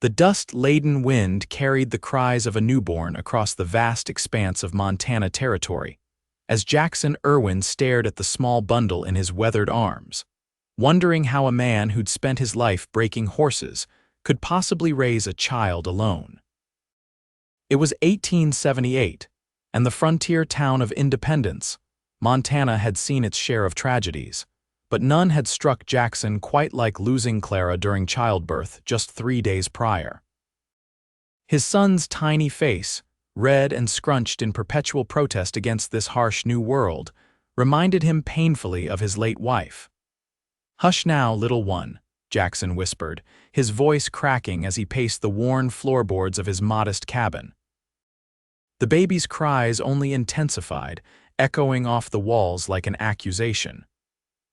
The dust-laden wind carried the cries of a newborn across the vast expanse of Montana territory, as Jackson Irwin stared at the small bundle in his weathered arms, wondering how a man who'd spent his life breaking horses could possibly raise a child alone. It was 1878, and the frontier town of Independence, Montana, had seen its share of tragedies, but none had struck Jackson quite like losing Clara during childbirth just 3 days prior. His son's tiny face, red and scrunched in perpetual protest against this harsh new world, reminded him painfully of his late wife. "Hush now, little one," Jackson whispered, his voice cracking as he paced the worn floorboards of his modest cabin. The baby's cries only intensified, echoing off the walls like an accusation.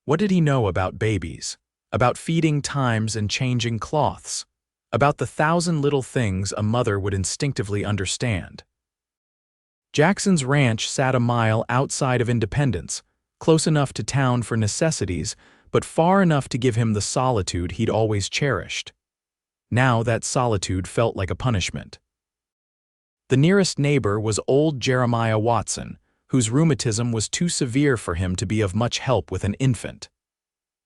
What did he know about babies? About feeding times and changing cloths? About the 1,000 little things a mother would instinctively understand? Jackson's ranch sat a mile outside of Independence, close enough to town for necessities, but far enough to give him the solitude he'd always cherished. Now that solitude felt like a punishment. The nearest neighbor was old Jeremiah Watson, whose rheumatism was too severe for him to be of much help with an infant.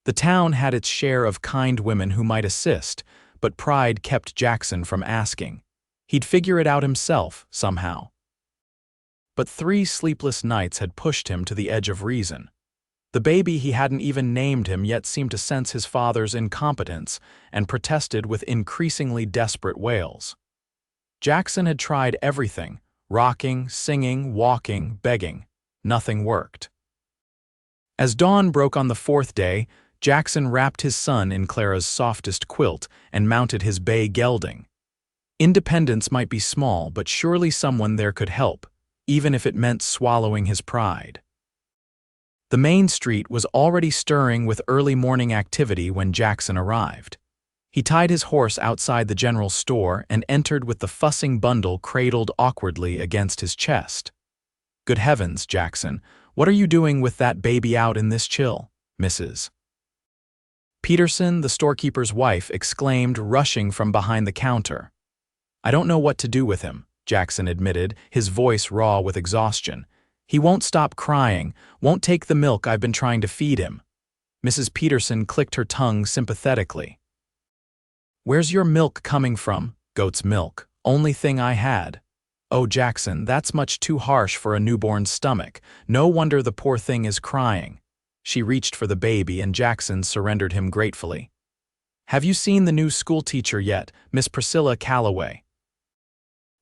The town had its share of kind women who might assist, but pride kept Jackson from asking. He'd figure it out himself, somehow. But 3 sleepless nights had pushed him to the edge of reason. The baby he hadn't even named him yet seemed to sense his father's incompetence and protested with increasingly desperate wails. Jackson had tried everything: rocking, singing, walking, begging. Nothing worked. As dawn broke on the 4th day, Jackson wrapped his son in Clara's softest quilt and mounted his bay gelding. Independence might be small, but surely someone there could help, even if it meant swallowing his pride. The main street was already stirring with early morning activity when Jackson arrived. He tied his horse outside the general store and entered with the fussing bundle cradled awkwardly against his chest. "Good heavens, Jackson, what are you doing with that baby out in this chill, Mrs. Peterson?" the storekeeper's wife exclaimed, rushing from behind the counter. "I don't know what to do with him," Jackson admitted, his voice raw with exhaustion. "He won't stop crying, won't take the milk I've been trying to feed him." Mrs. Peterson clicked her tongue sympathetically. "Where's your milk coming from?" "Goat's milk. Only thing I had." "Oh, Jackson, that's much too harsh for a newborn's stomach. No wonder the poor thing is crying." She reached for the baby and Jackson surrendered him gratefully. "Have you seen the new schoolteacher yet, Miss Priscilla Calloway?"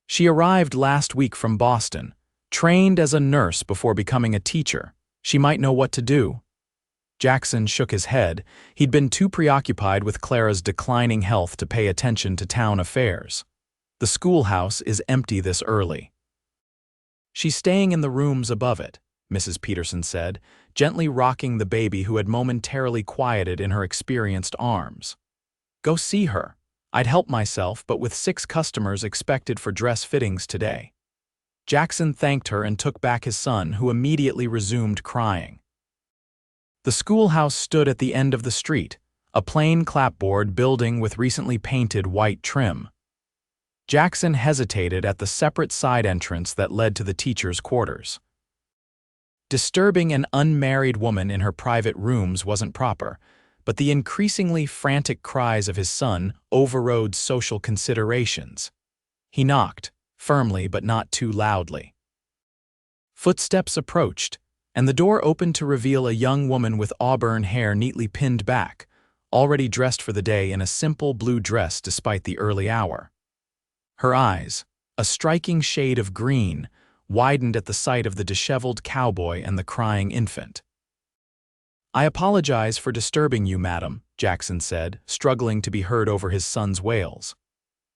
"She arrived last week from Boston. Trained as a nurse before becoming a teacher. She might know what to do." Jackson shook his head. He'd been too preoccupied with Clara's declining health to pay attention to town affairs. "The schoolhouse is empty this early." "She's staying in the rooms above it," Mrs. Peterson said, gently rocking the baby who had momentarily quieted in her experienced arms. "Go see her. I'd help myself, but with 6 customers expected for dress fittings today." Jackson thanked her and took back his son, who immediately resumed crying. The schoolhouse stood at the end of the street, a plain clapboard building with recently painted white trim. Jackson hesitated at the separate side entrance that led to the teacher's quarters. Disturbing an unmarried woman in her private rooms wasn't proper, but the increasingly frantic cries of his son overrode social considerations. He knocked, firmly but not too loudly. Footsteps approached, and the door opened to reveal a young woman with auburn hair neatly pinned back, already dressed for the day in a simple blue dress despite the early hour. Her eyes, a striking shade of green, widened at the sight of the disheveled cowboy and the crying infant. "I apologize for disturbing you, madam," Jackson said, struggling to be heard over his son's wails.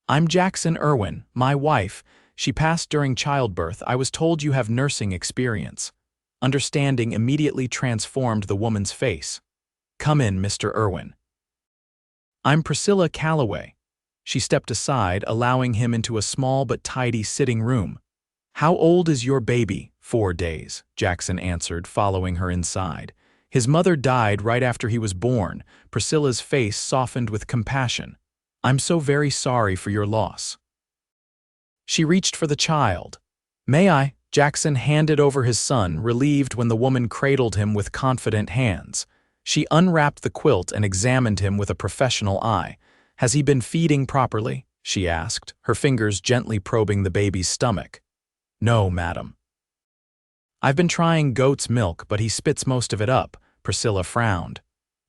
"I'm Jackson Irwin, my wife. She passed during childbirth. I was told you have nursing experience." Understanding immediately transformed the woman's face. "Come in, Mr. Irwin." "I'm Priscilla Calloway." She stepped aside, allowing him into a small but tidy sitting room. "How old is your baby?" 4 days, Jackson answered, following her inside. His mother died right after he was born. Priscilla's face softened with compassion. I'm so very sorry for your loss." She reached for the child. "May I?" Jackson handed over his son, relieved when the woman cradled him with confident hands. She unwrapped the quilt and examined him with a professional eye. "Has he been feeding properly?" she asked, her fingers gently probing the baby's stomach. "No, madam." "I've been trying goat's milk, but he spits most of it up," Priscilla frowned.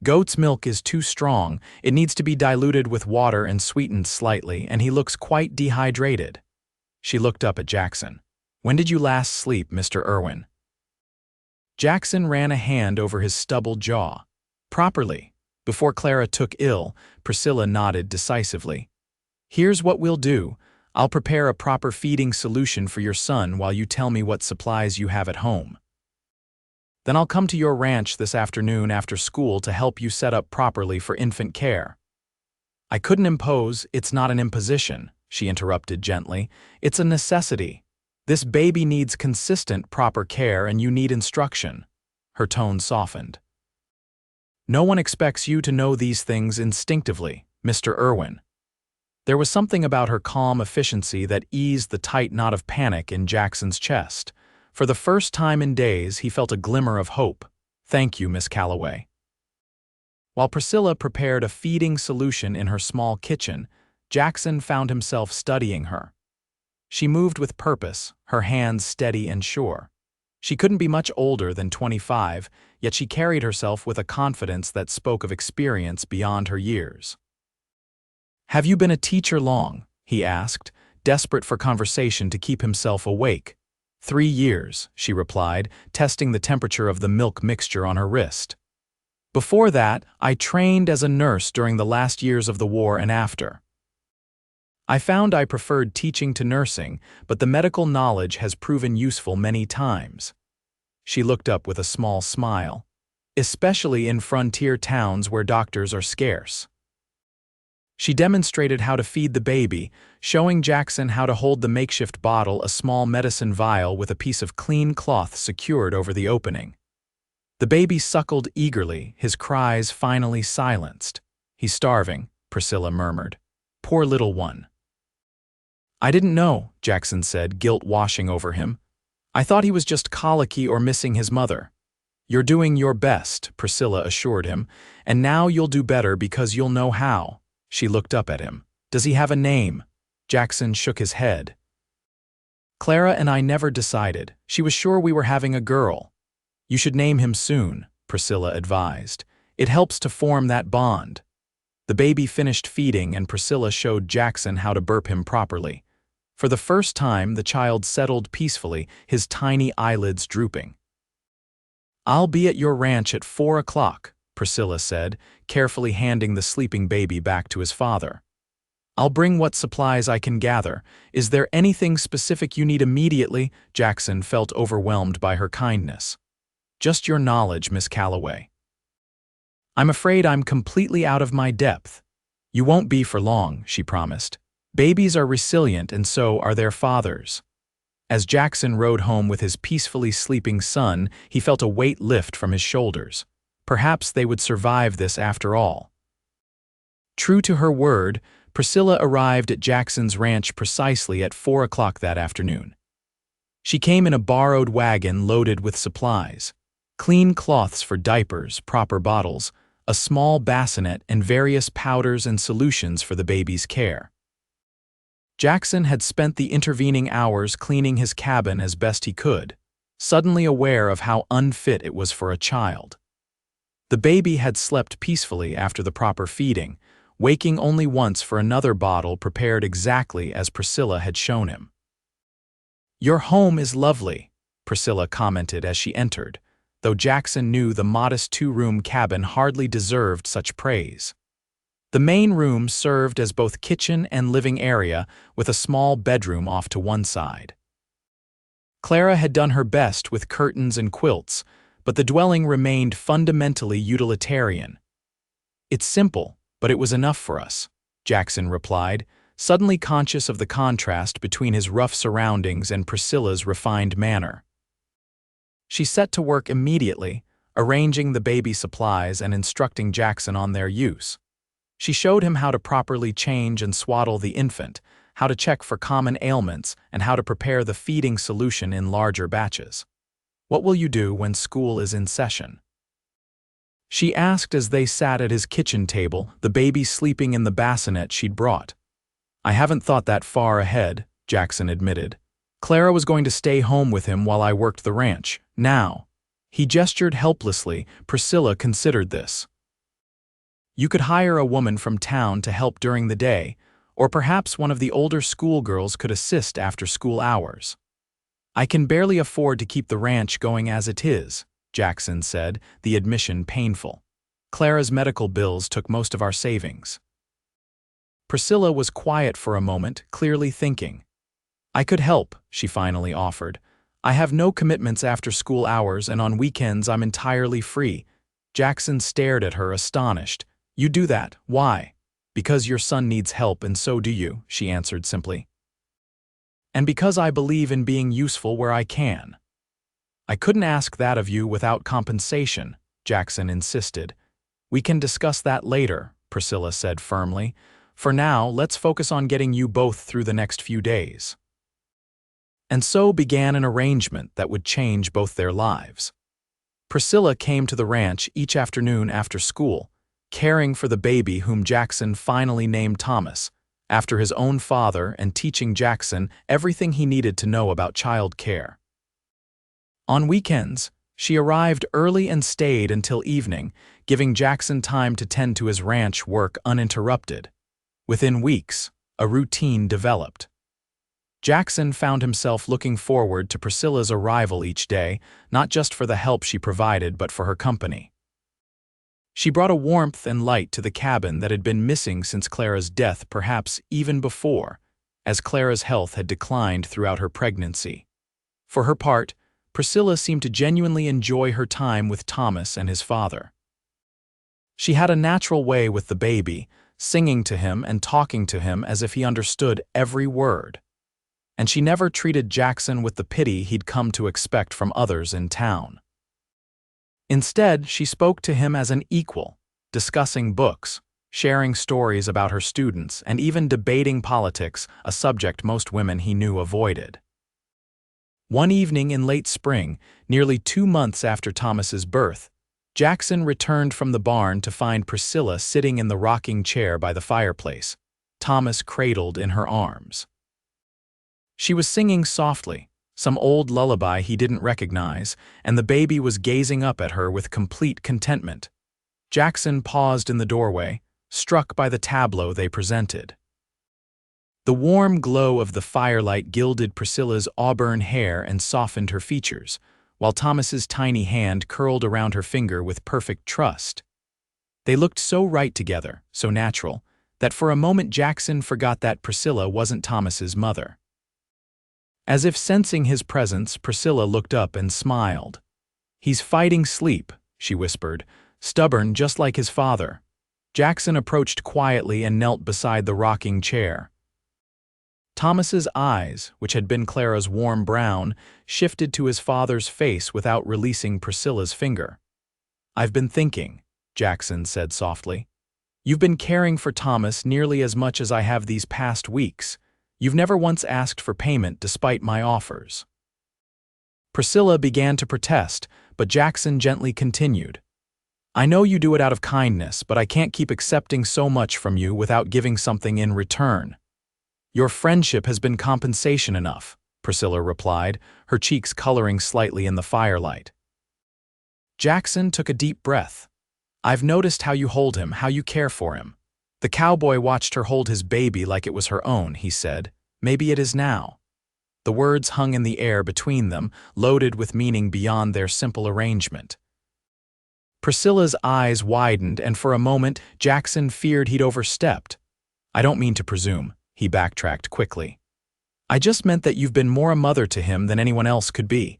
"Goat's milk is too strong. It needs to be diluted with water and sweetened slightly, and he looks quite dehydrated." She looked up at Jackson. "When did you last sleep, Mr. Irwin?" Jackson ran a hand over his stubbled jaw. "Properly. Before Clara took ill," Priscilla nodded decisively. "Here's what we'll do. I'll prepare a proper feeding solution for your son while you tell me what supplies you have at home. Then I'll come to your ranch this afternoon after school to help you set up properly for infant care." "I couldn't impose, it's not an imposition," she interrupted gently. "It's a necessity. This baby needs consistent, proper care, and you need instruction." Her tone softened. "No one expects you to know these things instinctively, Mr. Irwin." There was something about her calm efficiency that eased the tight knot of panic in Jackson's chest. For the first time in days, he felt a glimmer of hope. "Thank you, Miss Callaway." While Priscilla prepared a feeding solution in her small kitchen, Jackson found himself studying her. She moved with purpose, her hands steady and sure. She couldn't be much older than 25, yet she carried herself with a confidence that spoke of experience beyond her years. "Have you been a teacher long?" he asked, desperate for conversation to keep himself awake. 3 years, she replied, testing the temperature of the milk mixture on her wrist. "Before that, I trained as a nurse during the last years of the war and after. I found I preferred teaching to nursing, but the medical knowledge has proven useful many times." She looked up with a small smile. "Especially in frontier towns where doctors are scarce." She demonstrated how to feed the baby, showing Jackson how to hold the makeshift bottle, a small medicine vial with a piece of clean cloth secured over the opening. The baby suckled eagerly, his cries finally silenced. "He's starving," Priscilla murmured. "Poor little one." "I didn't know," Jackson said, guilt washing over him. "I thought he was just colicky or missing his mother." "You're doing your best," Priscilla assured him, "and now you'll do better because you'll know how." She looked up at him. "Does he have a name?" Jackson shook his head. "Clara and I never decided. She was sure we were having a girl." "You should name him soon," Priscilla advised. "It helps to form that bond." The baby finished feeding and Priscilla showed Jackson how to burp him properly. For the first time, the child settled peacefully, his tiny eyelids drooping. "I'll be at your ranch at 4 o'clock, Priscilla said, carefully handing the sleeping baby back to his father. "I'll bring what supplies I can gather. Is there anything specific you need immediately?" Jackson felt overwhelmed by her kindness. "Just your knowledge, Miss Callaway." "I'm afraid I'm completely out of my depth." "You won't be for long," she promised. "Babies are resilient and so are their fathers." As Jackson rode home with his peacefully sleeping son, he felt a weight lift from his shoulders. Perhaps they would survive this after all. True to her word, Priscilla arrived at Jackson's ranch precisely at 4 o'clock that afternoon. She came in a borrowed wagon loaded with supplies: clean cloths for diapers, proper bottles, a small bassinet, and various powders and solutions for the baby's care. Jackson had spent the intervening hours cleaning his cabin as best he could, suddenly aware of how unfit it was for a child. The baby had slept peacefully after the proper feeding, waking only once for another bottle prepared exactly as Priscilla had shown him. "Your home is lovely," Priscilla commented as she entered, though Jackson knew the modest 2-room cabin hardly deserved such praise. The main room served as both kitchen and living area, with a small bedroom off to one side. Clara had done her best with curtains and quilts, but the dwelling remained fundamentally utilitarian. "It's simple, but it was enough for us," Jackson replied, suddenly conscious of the contrast between his rough surroundings and Priscilla's refined manner. She set to work immediately, arranging the baby supplies and instructing Jackson on their use. She showed him how to properly change and swaddle the infant, how to check for common ailments, and how to prepare the feeding solution in larger batches. "What will you do when school is in session?" she asked as they sat at his kitchen table, the baby sleeping in the bassinet she'd brought. "I haven't thought that far ahead," Jackson admitted. "Clara was going to stay home with him while I worked the ranch. Now," he gestured helplessly, Priscilla considered this. "You could hire a woman from town to help during the day, or perhaps one of the older schoolgirls could assist after school hours." "I can barely afford to keep the ranch going as it is," Jackson said, the admission painful. "Clara's medical bills took most of our savings." Priscilla was quiet for a moment, clearly thinking. "I could help," she finally offered. "I have no commitments after school hours, and on weekends I'm entirely free." Jackson stared at her, astonished. "You do that? Why?" "Because your son needs help, and so do you," she answered simply. "And because I believe in being useful where I can." "I couldn't ask that of you without compensation," Jackson insisted. "We can discuss that later," Priscilla said firmly. "For now, let's focus on getting you both through the next few days." And so began an arrangement that would change both their lives. Priscilla came to the ranch each afternoon after school, caring for the baby whom Jackson finally named Thomas, after his own father, and teaching Jackson everything he needed to know about child care. On weekends, she arrived early and stayed until evening, giving Jackson time to tend to his ranch work uninterrupted. Within weeks, a routine developed. Jackson found himself looking forward to Priscilla's arrival each day, not just for the help she provided but for her company. She brought a warmth and light to the cabin that had been missing since Clara's death, perhaps even before, as Clara's health had declined throughout her pregnancy. For her part, Priscilla seemed to genuinely enjoy her time with Thomas and his father. She had a natural way with the baby, singing to him and talking to him as if he understood every word. And she never treated Jackson with the pity he'd come to expect from others in town. Instead, she spoke to him as an equal, discussing books, sharing stories about her students, and even debating politics, a subject most women he knew avoided. One evening in late spring, nearly 2 months after Thomas's birth, Jackson returned from the barn to find Priscilla sitting in the rocking chair by the fireplace, Thomas cradled in her arms. She was singing softly, some old lullaby he didn't recognize, and the baby was gazing up at her with complete contentment. Jackson paused in the doorway, struck by the tableau they presented. The warm glow of the firelight gilded Priscilla's auburn hair and softened her features, while Thomas's tiny hand curled around her finger with perfect trust. They looked so right together, so natural, that for a moment Jackson forgot that Priscilla wasn't Thomas's mother. As if sensing his presence, Priscilla looked up and smiled. "He's fighting sleep," she whispered, "stubborn just like his father." Jackson approached quietly and knelt beside the rocking chair. Thomas's eyes, which had been Clara's warm brown, shifted to his father's face without releasing Priscilla's finger. "I've been thinking," Jackson said softly. "You've been caring for Thomas nearly as much as I have these past weeks. You've never once asked for payment despite my offers." Priscilla began to protest, but Jackson gently continued. "I know you do it out of kindness, but I can't keep accepting so much from you without giving something in return." "Your friendship has been compensation enough," Priscilla replied, her cheeks coloring slightly in the firelight. Jackson took a deep breath. "I've noticed how you hold him, how you care for him." The cowboy watched her hold his baby like it was her own, he said. "Maybe it is now." The words hung in the air between them, loaded with meaning beyond their simple arrangement. Priscilla's eyes widened, and for a moment Jackson feared he'd overstepped. "I don't mean to presume," he backtracked quickly. "I just meant that you've been more a mother to him than anyone else could be."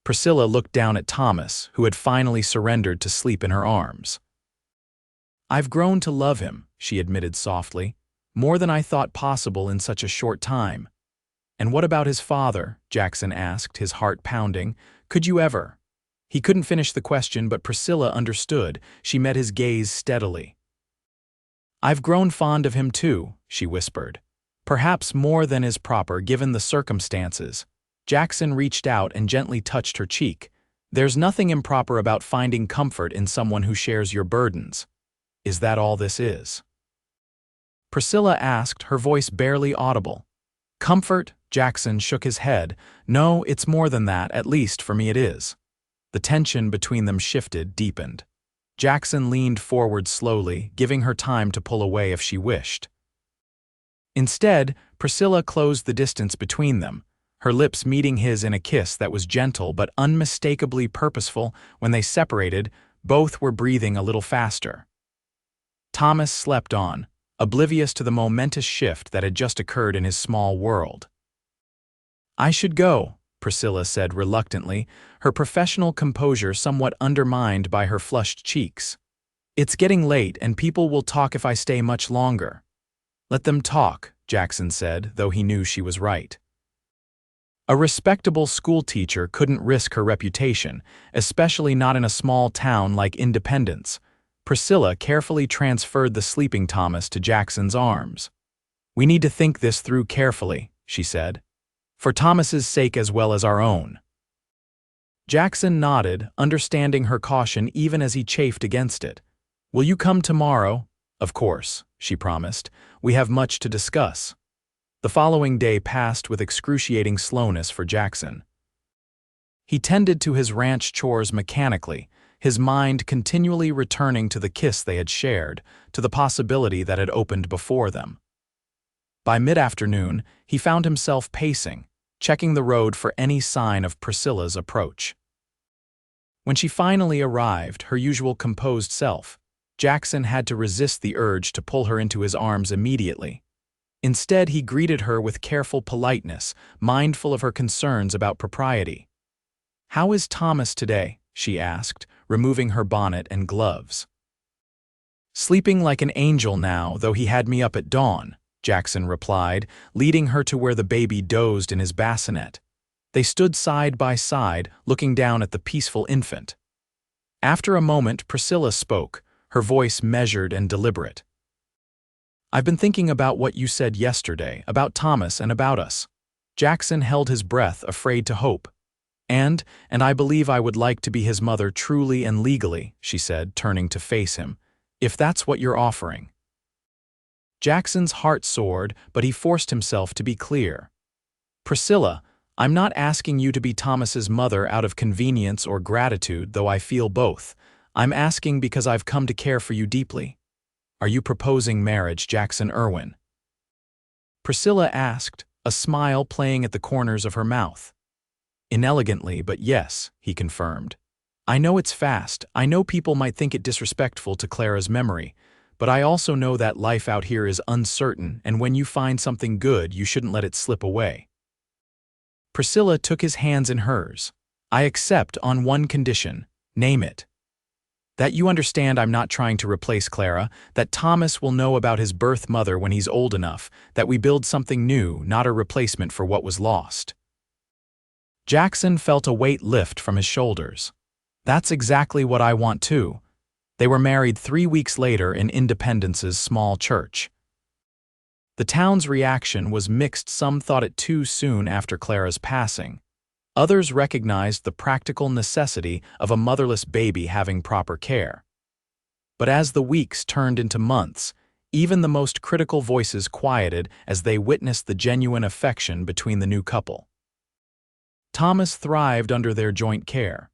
Priscilla looked down at Thomas, who had finally surrendered to sleep in her arms. "I've grown to love him," she admitted softly, "more than I thought possible in such a short time." "And what about his father?" Jackson asked, his heart pounding. "Could you ever?" He couldn't finish the question, but Priscilla understood. She met his gaze steadily. "I've grown fond of him too," she whispered. "Perhaps more than is proper given the circumstances." Jackson reached out and gently touched her cheek. "There's nothing improper about finding comfort in someone who shares your burdens. Is that all this is?" Priscilla asked, her voice barely audible. "Comfort?" Jackson shook his head. "No, it's more than that, at least for me it is." The tension between them shifted, deepened. Jackson leaned forward slowly, giving her time to pull away if she wished. Instead, Priscilla closed the distance between them, her lips meeting his in a kiss that was gentle but unmistakably purposeful. When they separated, both were breathing a little faster. Thomas slept on, oblivious to the momentous shift that had just occurred in his small world. "I should go," Priscilla said reluctantly, her professional composure somewhat undermined by her flushed cheeks. "It's getting late and people will talk if I stay much longer." "Let them talk," Jackson said, though he knew she was right. A respectable schoolteacher couldn't risk her reputation, especially not in a small town like Independence. Priscilla carefully transferred the sleeping Thomas to Jackson's arms. "We need to think this through carefully," she said. "For Thomas's sake as well as our own." Jackson nodded, understanding her caution even as he chafed against it. "Will you come tomorrow?" "Of course," she promised. "We have much to discuss." The following day passed with excruciating slowness for Jackson. He tended to his ranch chores mechanically, his mind continually returning to the kiss they had shared, to the possibility that had opened before them. By mid-afternoon, he found himself pacing, checking the road for any sign of Priscilla's approach. When she finally arrived, her usual composed self, Jackson had to resist the urge to pull her into his arms immediately. Instead, he greeted her with careful politeness, mindful of her concerns about propriety. "How is Thomas today?" she asked, removing her bonnet and gloves. "Sleeping like an angel now, though he had me up at dawn," Jackson replied, leading her to where the baby dozed in his bassinet. They stood side by side, looking down at the peaceful infant. After a moment, Priscilla spoke, her voice measured and deliberate. "I've been thinking about what you said yesterday, about Thomas and about us." Jackson held his breath, afraid to hope. And I believe I would like to be his mother truly and legally," she said, turning to face him, "if that's what you're offering." Jackson's heart soared, but he forced himself to be clear. "Priscilla, I'm not asking you to be Thomas's mother out of convenience or gratitude, though I feel both. I'm asking because I've come to care for you deeply." "Are you proposing marriage, Jackson Irwin?" Priscilla asked, a smile playing at the corners of her mouth. "Inelegantly, but yes," he confirmed. "I know it's fast, I know people might think it disrespectful to Clara's memory, but I also know that life out here is uncertain, and when you find something good, you shouldn't let it slip away." Priscilla took his hands in hers. "I accept on one condition. Name it." "That you understand I'm not trying to replace Clara, that Thomas will know about his birth mother when he's old enough, that we build something new, not a replacement for what was lost." Jackson felt a weight lift from his shoulders. "That's exactly what I want too." They were married 3 weeks later in Independence's small church. The town's reaction was mixed. Some thought it too soon after Clara's passing. Others recognized the practical necessity of a motherless baby having proper care. But as the weeks turned into months, even the most critical voices quieted as they witnessed the genuine affection between the new couple. Thomas thrived under their joint care.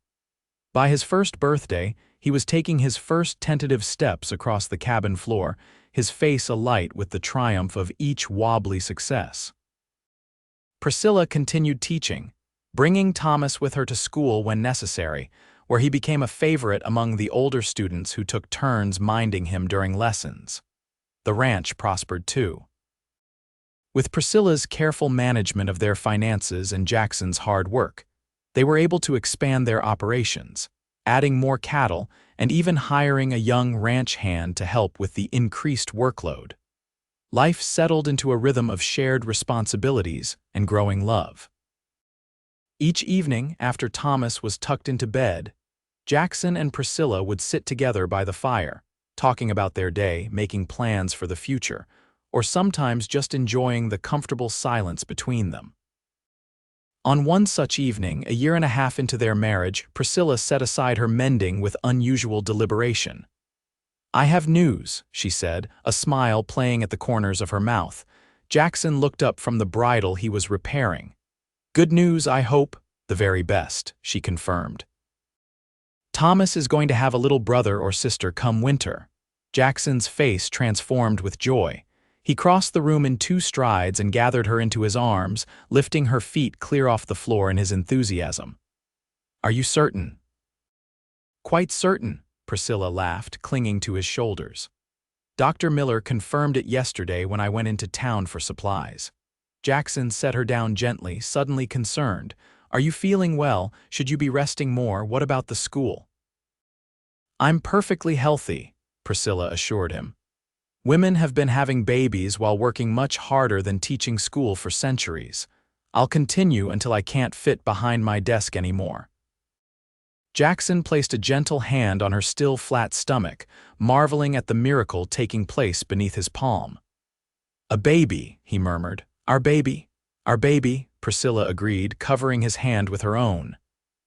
By his first birthday, he was taking his first tentative steps across the cabin floor, his face alight with the triumph of each wobbly success. Priscilla continued teaching, bringing Thomas with her to school when necessary, where he became a favorite among the older students who took turns minding him during lessons. The ranch prospered too. With Priscilla's careful management of their finances and Jackson's hard work, they were able to expand their operations, adding more cattle and even hiring a young ranch hand to help with the increased workload. Life settled into a rhythm of shared responsibilities and growing love. Each evening, after Thomas was tucked into bed, Jackson and Priscilla would sit together by the fire, talking about their day, making plans for the future, or sometimes just enjoying the comfortable silence between them. On one such evening, a year and a half into their marriage, Priscilla set aside her mending with unusual deliberation. "I have news," she said, a smile playing at the corners of her mouth. Jackson looked up from the bridle he was repairing. "Good news, I hope." "The very best," she confirmed. "Thomas is going to have a little brother or sister come winter." Jackson's face transformed with joy. He crossed the room in 2 strides and gathered her into his arms, lifting her feet clear off the floor in his enthusiasm. "Are you certain?" "Quite certain," Priscilla laughed, clinging to his shoulders. "Dr. Miller confirmed it yesterday when I went into town for supplies." Jackson set her down gently, suddenly concerned. "Are you feeling well? Should you be resting more? What about the school?" "I'm perfectly healthy," Priscilla assured him. "Women have been having babies while working much harder than teaching school for centuries. I'll continue until I can't fit behind my desk anymore." Jackson placed a gentle hand on her still flat stomach, marveling at the miracle taking place beneath his palm. "A baby," he murmured. "Our baby. Our baby," Priscilla agreed, covering his hand with her own.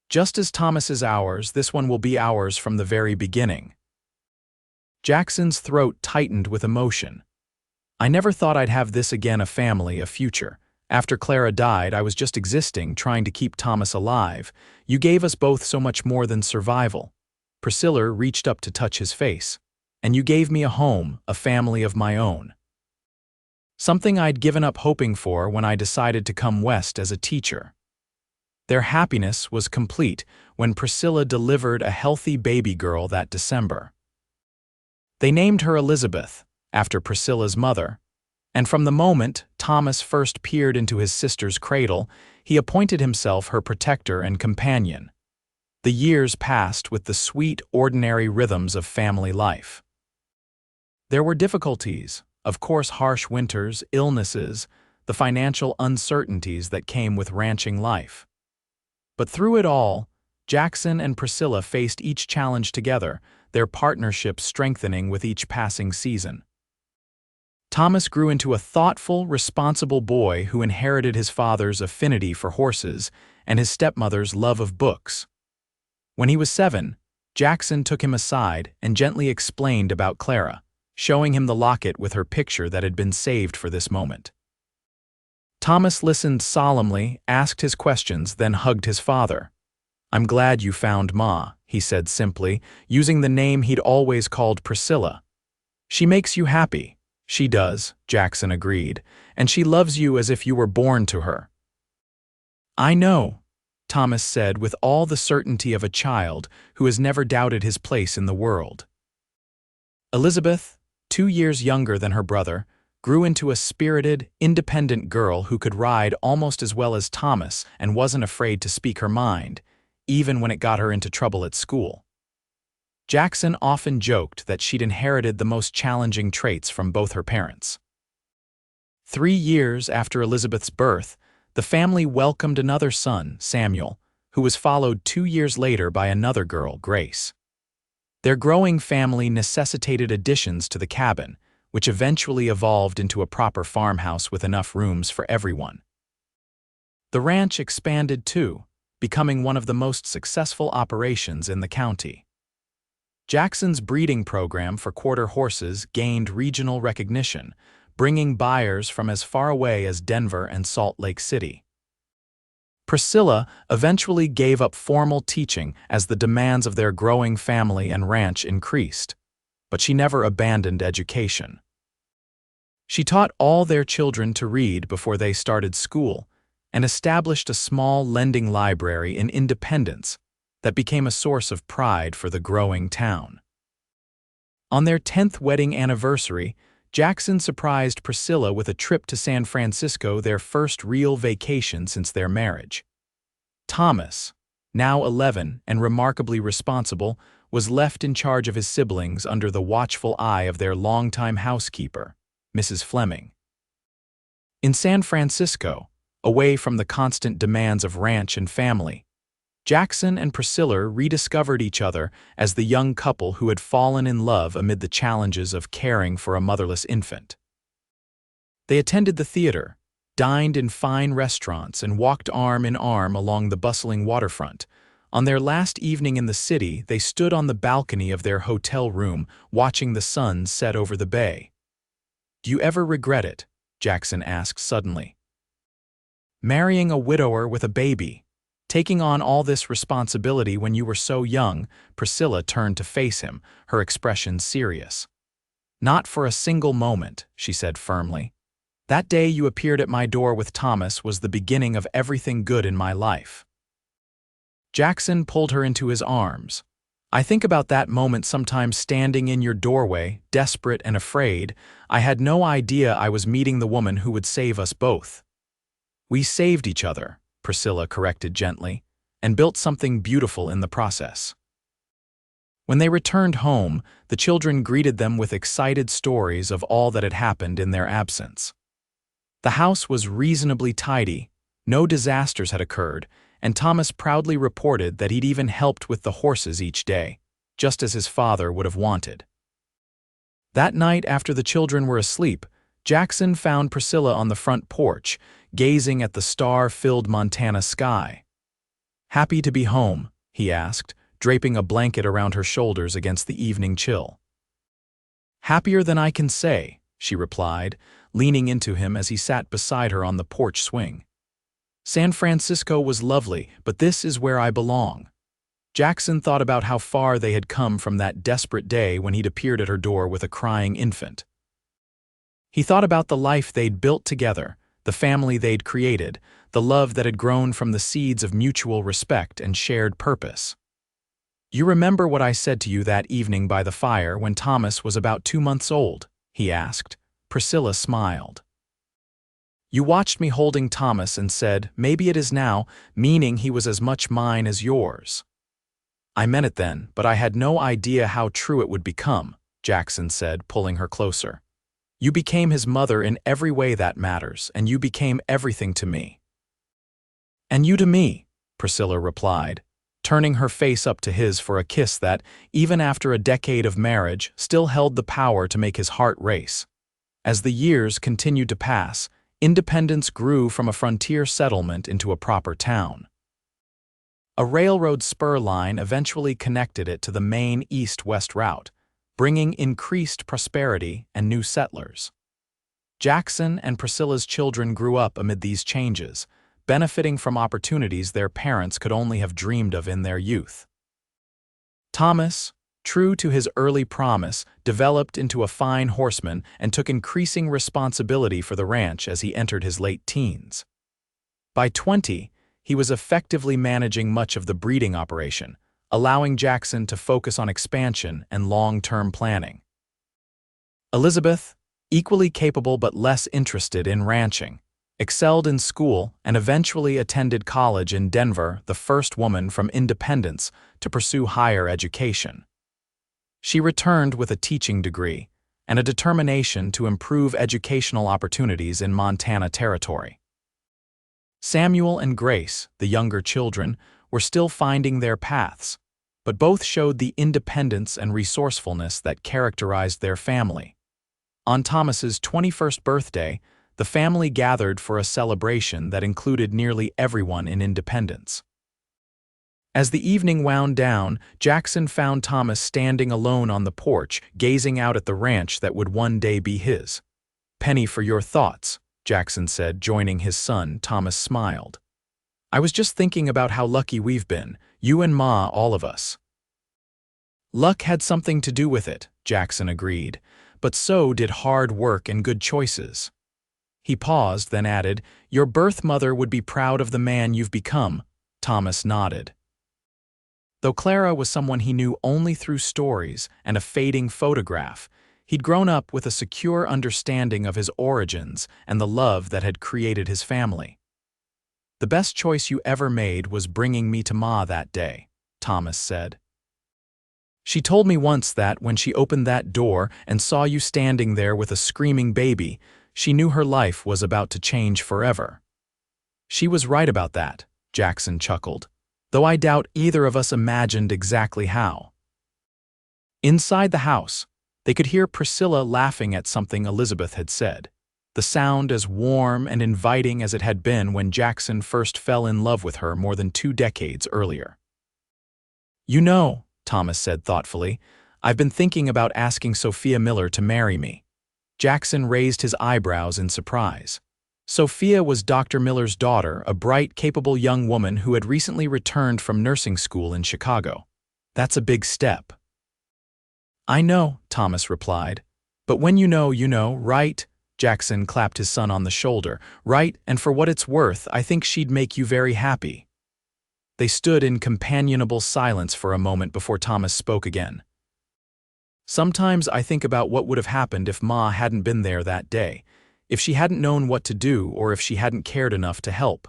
"Just as Thomas is ours, this one will be ours from the very beginning." Jackson's throat tightened with emotion. "I never thought I'd have this again, a family, a future. After Clara died, I was just existing, trying to keep Thomas alive. You gave us both so much more than survival." Priscilla reached up to touch his face. "And you gave me a home, a family of my own. Something I'd given up hoping for when I decided to come west as a teacher." Their happiness was complete when Priscilla delivered a healthy baby girl that December. They named her Elizabeth, after Priscilla's mother, and from the moment Thomas first peered into his sister's cradle, he appointed himself her protector and companion. The years passed with the sweet, ordinary rhythms of family life. There were difficulties, of course, harsh winters, illnesses, the financial uncertainties that came with ranching life. But through it all, Jackson and Priscilla faced each challenge together, their partnership strengthening with each passing season. Thomas grew into a thoughtful, responsible boy who inherited his father's affinity for horses and his stepmother's love of books. When he was 7, Jackson took him aside and gently explained about Clara, showing him the locket with her picture that had been saved for this moment. Thomas listened solemnly, asked his questions, then hugged his father. "I'm glad you found Ma," he said simply, using the name he'd always called Priscilla. "She makes you happy." "She does," Jackson agreed, "and she loves you as if you were born to her." "I know," Thomas said with all the certainty of a child who has never doubted his place in the world. Elizabeth, 2 years younger than her brother, grew into a spirited, independent girl who could ride almost as well as Thomas and wasn't afraid to speak her mind, even when it got her into trouble at school. Jackson often joked that she'd inherited the most challenging traits from both her parents. 3 years after Elizabeth's birth, the family welcomed another son, Samuel, who was followed 2 years later by another girl, Grace. Their growing family necessitated additions to the cabin, which eventually evolved into a proper farmhouse with enough rooms for everyone. The ranch expanded too, becoming one of the most successful operations in the county. Jackson's breeding program for quarter horses gained regional recognition, bringing buyers from as far away as Denver and Salt Lake City. Priscilla eventually gave up formal teaching as the demands of their growing family and ranch increased, but she never abandoned education. She taught all their children to read before they started school and established a small lending library in Independence that became a source of pride for the growing town. On their 10th wedding anniversary, Jackson surprised Priscilla with a trip to San Francisco, their first real vacation since their marriage. Thomas, now 11 and remarkably responsible, was left in charge of his siblings under the watchful eye of their longtime housekeeper, Mrs. Fleming. In San Francisco, away from the constant demands of ranch and family, Jackson and Priscilla rediscovered each other as the young couple who had fallen in love amid the challenges of caring for a motherless infant. They attended the theater, dined in fine restaurants, and walked arm in arm along the bustling waterfront. On their last evening in the city, they stood on the balcony of their hotel room, watching the sun set over the bay. "Do you ever regret it?" Jackson asked suddenly. "Marrying a widower with a baby. Taking on all this responsibility when you were so young." Priscilla turned to face him, her expression serious. "Not for a single moment," she said firmly. "That day you appeared at my door with Thomas was the beginning of everything good in my life." Jackson pulled her into his arms. "I think about that moment sometimes, standing in your doorway, desperate and afraid. I had no idea I was meeting the woman who would save us both." "We saved each other," Priscilla corrected gently, "and built something beautiful in the process." When they returned home, the children greeted them with excited stories of all that had happened in their absence. The house was reasonably tidy, no disasters had occurred, and Thomas proudly reported that he'd even helped with the horses each day, just as his father would have wanted. That night, after the children were asleep, Jackson found Priscilla on the front porch, gazing at the star-filled Montana sky. "Happy to be home?" he asked, draping a blanket around her shoulders against the evening chill. "Happier than I can say," she replied, leaning into him as he sat beside her on the porch swing. "San Francisco was lovely, but this is where I belong." Jackson thought about how far they had come from that desperate day when he'd appeared at her door with a crying infant. He thought about the life they'd built together, the family they'd created, the love that had grown from the seeds of mutual respect and shared purpose. "You remember what I said to you that evening by the fire when Thomas was about 2 months old?" he asked. Priscilla smiled. "You watched me holding Thomas and said, 'Maybe it is now,' meaning he was as much mine as yours." "I meant it then, but I had no idea how true it would become," Jackson said, pulling her closer. "You became his mother in every way that matters, and you became everything to me." "And you to me," Priscilla replied, turning her face up to his for a kiss that, even after a decade of marriage, still held the power to make his heart race. As the years continued to pass, Independence grew from a frontier settlement into a proper town. A railroad spur line eventually connected it to the main east-west route, bringing increased prosperity and new settlers. Jackson and Priscilla's children grew up amid these changes, benefiting from opportunities their parents could only have dreamed of in their youth. Thomas, true to his early promise, developed into a fine horseman and took increasing responsibility for the ranch as he entered his late teens. By 20, he was effectively managing much of the breeding operation, allowing Jackson to focus on expansion and long-term planning. Elizabeth, equally capable but less interested in ranching, excelled in school and eventually attended college in Denver, the first woman from Independence to pursue higher education. She returned with a teaching degree and a determination to improve educational opportunities in Montana Territory. Samuel and Grace, the younger children, were still finding their paths, but both showed the independence and resourcefulness that characterized their family. On Thomas's 21st birthday, the family gathered for a celebration that included nearly everyone in Independence. As the evening wound down, Jackson found Thomas standing alone on the porch, gazing out at the ranch that would one day be his. "Penny for your thoughts," Jackson said, joining his son. Thomas smiled. "I was just thinking about how lucky we've been, you and Ma, all of us." "Luck had something to do with it," Jackson agreed, "but so did hard work and good choices." He paused, then added, "Your birth mother would be proud of the man you've become." Thomas nodded. Though Clara was someone he knew only through stories and a fading photograph, he'd grown up with a secure understanding of his origins and the love that had created his family. "The best choice you ever made was bringing me to Ma that day," Thomas said. "She told me once that when she opened that door and saw you standing there with a screaming baby, she knew her life was about to change forever." "She was right about that," Jackson chuckled. though I doubt either of us imagined exactly how. Inside the house, they could hear Priscilla laughing at something Elizabeth had said, the sound as warm and inviting as it had been when Jackson first fell in love with her more than 2 decades earlier. "You know," Thomas said thoughtfully, "I've been thinking about asking Sophia Miller to marry me." Jackson raised his eyebrows in surprise. Sophia was Dr. Miller's daughter, a bright, capable young woman who had recently returned from nursing school in Chicago. "That's a big step." "I know," Thomas replied. "But when you know, right?" Jackson clapped his son on the shoulder. "Right, and for what it's worth, I think she'd make you very happy." They stood in companionable silence for a moment before Thomas spoke again. "Sometimes I think about what would have happened if Ma hadn't been there that day, if she hadn't known what to do or if she hadn't cared enough to help."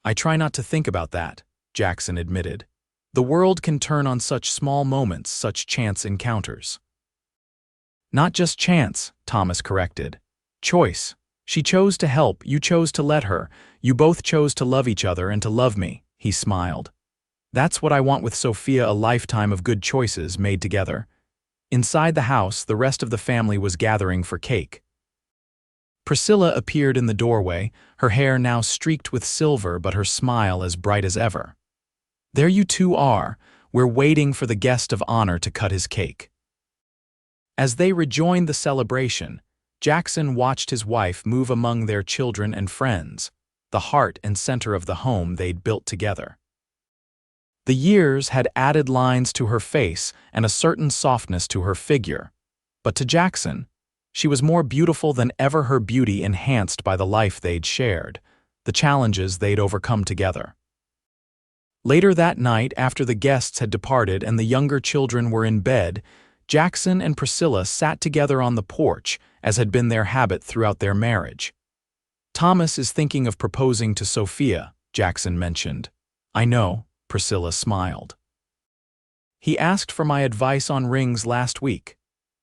"I try not to think about that," Jackson admitted. "The world can turn on such small moments, such chance encounters." "Not just chance," Thomas corrected. "Choice. She chose to help, you chose to let her, you both chose to love each other and to love me," he smiled. "That's what I want with Sophia, a lifetime of good choices made together." Inside the house, the rest of the family was gathering for cake. Priscilla appeared in the doorway, her hair now streaked with silver but her smile as bright as ever. "There you two are. We're waiting for the guest of honor to cut his cake." As they rejoined the celebration, Jackson watched his wife move among their children and friends, the heart and center of the home they'd built together. The years had added lines to her face and a certain softness to her figure, but to Jackson, she was more beautiful than ever, her beauty enhanced by the life they'd shared, the challenges they'd overcome together. Later that night, after the guests had departed and the younger children were in bed, Jackson and Priscilla sat together on the porch, as had been their habit throughout their marriage. "Thomas is thinking of proposing to Sophia," Jackson mentioned. "I know," Priscilla smiled. "He asked for my advice on rings last week.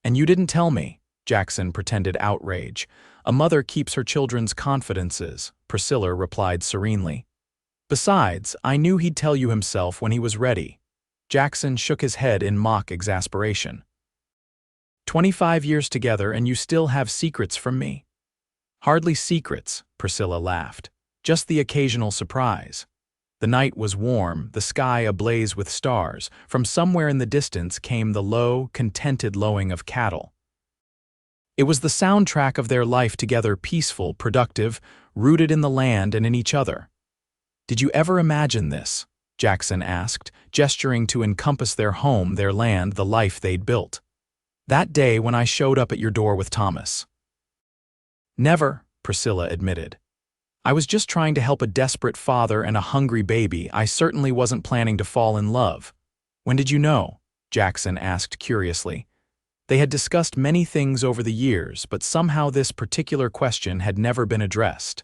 And you didn't tell me," Jackson pretended outrage. "A mother keeps her children's confidences," Priscilla replied serenely. "Besides, I knew he'd tell you himself when he was ready." Jackson shook his head in mock exasperation. 25 years together and you still have secrets from me?" "Hardly secrets," Priscilla laughed. "Just the occasional surprise." The night was warm, the sky ablaze with stars. From somewhere in the distance came the low, contented lowing of cattle. It was the soundtrack of their life together, peaceful, productive, rooted in the land and in each other. "Did you ever imagine this?" Jackson asked, gesturing to encompass their home, their land, the life they'd built. "That day when I showed up at your door with Thomas." "Never," Priscilla admitted. "I was just trying to help a desperate father and a hungry baby. I certainly wasn't planning to fall in love." "When did you know?" Jackson asked curiously. They had discussed many things over the years, but somehow this particular question had never been addressed.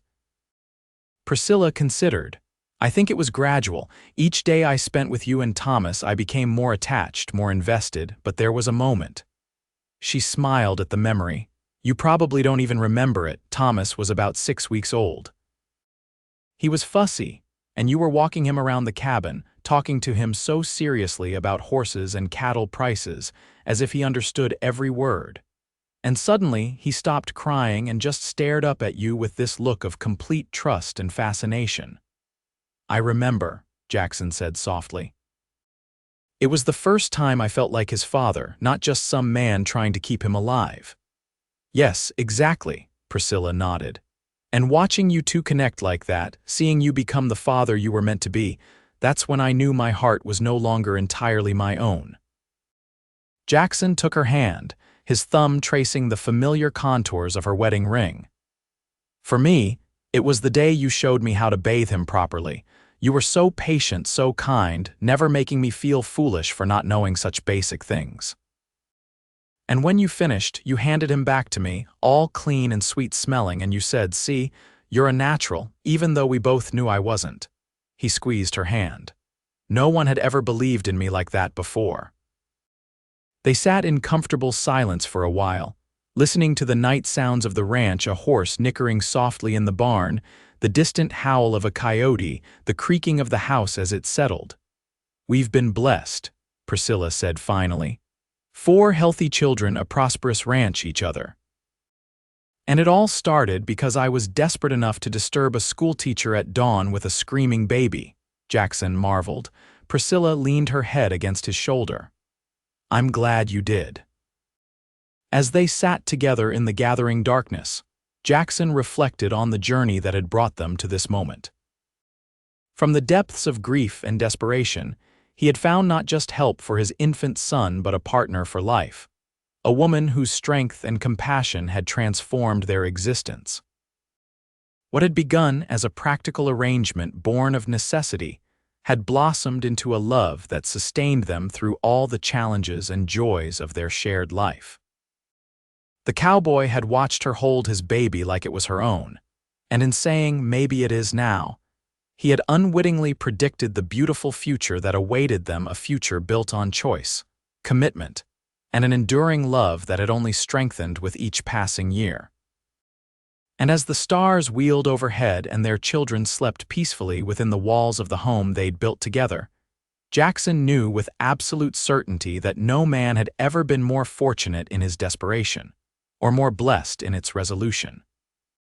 Priscilla considered. "I think it was gradual. Each day I spent with you and Thomas, I became more attached, more invested, but there was a moment." She smiled at the memory. "You probably don't even remember it. Thomas was about 6 weeks old. He was fussy, and you were walking him around the cabin, talking to him so seriously about horses and cattle prices, as if he understood every word. And suddenly he stopped crying and just stared up at you with this look of complete trust and fascination." "I remember," Jackson said softly. "It was the first time I felt like his father, not just some man trying to keep him alive." "Yes, exactly," Priscilla nodded. "And watching you two connect like that, seeing you become the father you were meant to be, that's when I knew my heart was no longer entirely my own." Jackson took her hand, his thumb tracing the familiar contours of her wedding ring. "For me, it was the day you showed me how to bathe him properly. You were so patient, so kind, never making me feel foolish for not knowing such basic things. And when you finished, you handed him back to me, all clean and sweet-smelling, and you said, 'See, you're a natural, even though we both knew I wasn't.'" He squeezed her hand. "No one had ever believed in me like that before." They sat in comfortable silence for a while, listening to the night sounds of the ranch, a horse nickering softly in the barn, the distant howl of a coyote, the creaking of the house as it settled. "We've been blessed," Priscilla said finally. "4 healthy children, a prosperous ranch, each other." "And it all started because I was desperate enough to disturb a schoolteacher at dawn with a screaming baby," Jackson marveled. Priscilla leaned her head against his shoulder. "I'm glad you did." As they sat together in the gathering darkness, Jackson reflected on the journey that had brought them to this moment. From the depths of grief and desperation, he had found not just help for his infant son but a partner for life, a woman whose strength and compassion had transformed their existence. What had begun as a practical arrangement born of necessity had blossomed into a love that sustained them through all the challenges and joys of their shared life. The cowboy had watched her hold his baby like it was her own, and in saying, "maybe it is now," he had unwittingly predicted the beautiful future that awaited them, a future built on choice, commitment, and an enduring love that had only strengthened with each passing year. And as the stars wheeled overhead and their children slept peacefully within the walls of the home they'd built together, Jackson knew with absolute certainty that no man had ever been more fortunate in his desperation, or more blessed in its resolution.